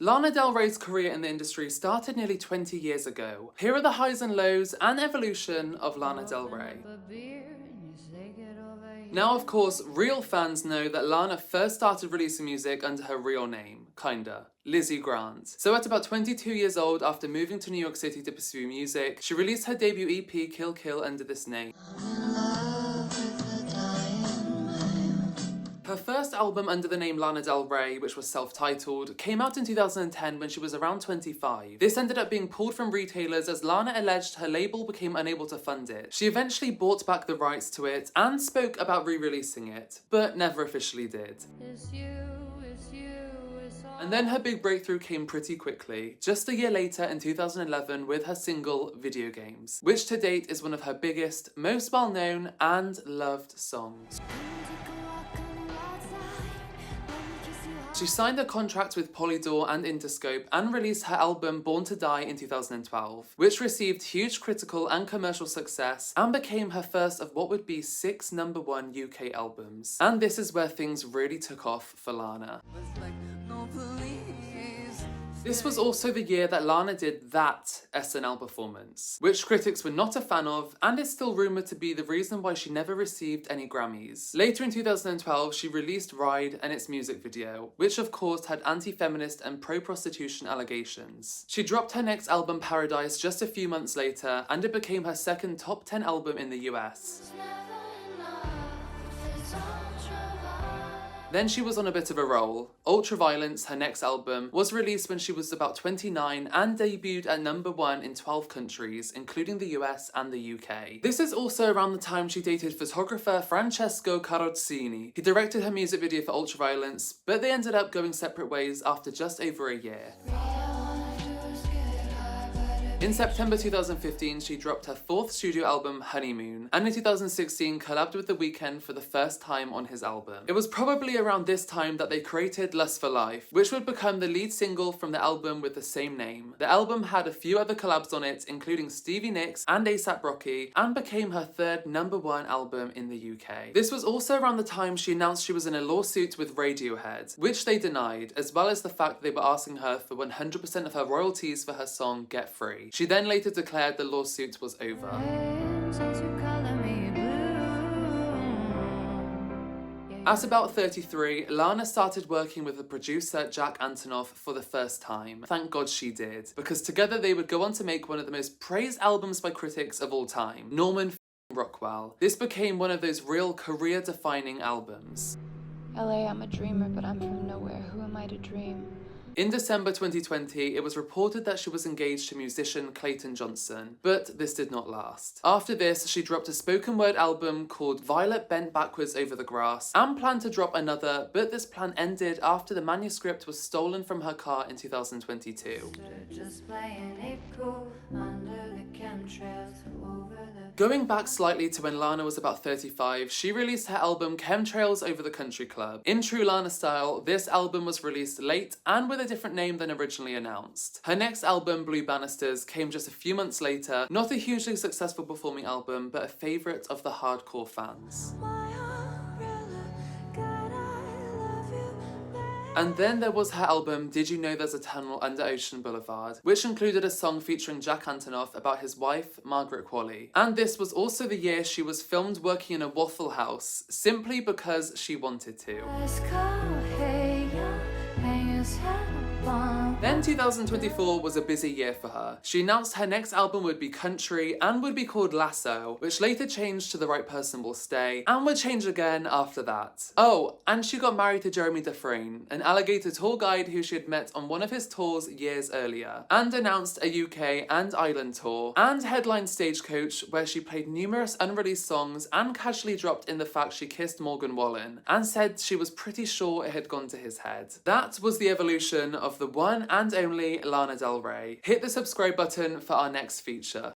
Lana Del Rey's career in the industry started nearly 20 years ago. Here are the highs and lows and evolution of Lana Del Rey. Now, of course, real fans know that Lana first started releasing music under her real name, kinda, Lizzy Grant. So at about 22 years old, after moving to New York City to pursue music, she released her debut EP, Kill Kill, under this name. Her first album under the name Lana Del Rey, which was self-titled, came out in 2010 when she was around 25. This ended up being pulled from retailers as Lana alleged her label became unable to fund it. She eventually bought back the rights to it and spoke about re-releasing it, but never officially did. And then her big breakthrough came pretty quickly, just a year later in 2011 with her single Video Games, which to date is one of her biggest, most well-known and loved songs. She signed a contract with Polydor and Interscope and released her album Born to Die in 2012, which received huge critical and commercial success and became her first of what would be 6 #1 UK albums. And this is where things really took off for Lana. This was also the year that Lana did that SNL performance, which critics were not a fan of and is still rumoured to be the reason why she never received any Grammys. Later in 2012, she released Ride and its music video, which of course had anti-feminist and pro-prostitution allegations. She dropped her next album Paradise just a few months later, and it became her second top 10 album in the US. Then she was on a bit of a roll. Ultraviolence, her next album, was released when she was about 29 and debuted at #1 in 12 countries, including the US and the UK. This is also around the time she dated photographer Francesco Carrozzini. He directed her music video for Ultraviolence, but they ended up going separate ways after just over a year. In September 2015, she dropped her 4th studio album, Honeymoon, and in 2016 collabed with The Weeknd for the first time on his album. It was probably around this time that they created Lust for Life, which would become the lead single from the album with the same name. The album had a few other collabs on it, including Stevie Nicks and A$AP Rocky, and became her 3rd #1 album in the UK. This was also around the time she announced she was in a lawsuit with Radiohead, which they denied, as well as the fact they were asking her for 100% of her royalties for her song Get Free. She then later declared the lawsuit was over. At about 33, Lana started working with the producer Jack Antonoff for the first time. Thank God she did, because together they would go on to make one of the most praised albums by critics of all time, Norman Fucking Rockwell. This became one of those real career-defining albums. LA, I'm a dreamer, but I'm from nowhere. Who am I to dream? In December 2020, it was reported that she was engaged to musician Clayton Johnson, but this did not last. After this, she dropped a spoken word album called Violet Bent Backwards Over the Grass and planned to drop another, but this plan ended after the manuscript was stolen from her car in 2022. Going back slightly to when Lana was about 35, she released her album Chemtrails Over the Country Club. In true Lana style, this album was released late and with a different name than originally announced. Her next album, Blue Banisters, came just a few months later, not a hugely successful performing album, but a favourite of the hardcore fans. And then there was her album Did You Know There's a Tunnel Under Ocean Boulevard, which included a song featuring Jack Antonoff about his wife, Margaret Qualley. And this was also the year she was filmed working in a Waffle House, simply because she wanted to. Then 2024 was a busy year for her. She announced her next album would be country and would be called Lasso, which later changed to The Right Person Will Stay, and would change again after that. Oh, and she got married to Jeremy Dufresne, an alligator tour guide who she had met on one of his tours years earlier, and announced a UK and Ireland tour, and headlined Stagecoach, where she played numerous unreleased songs and casually dropped in the fact she kissed Morgan Wallen, and said she was pretty sure it had gone to his head. That was the evolution of the one and only Lana Del Rey. Hit the subscribe button for our next feature.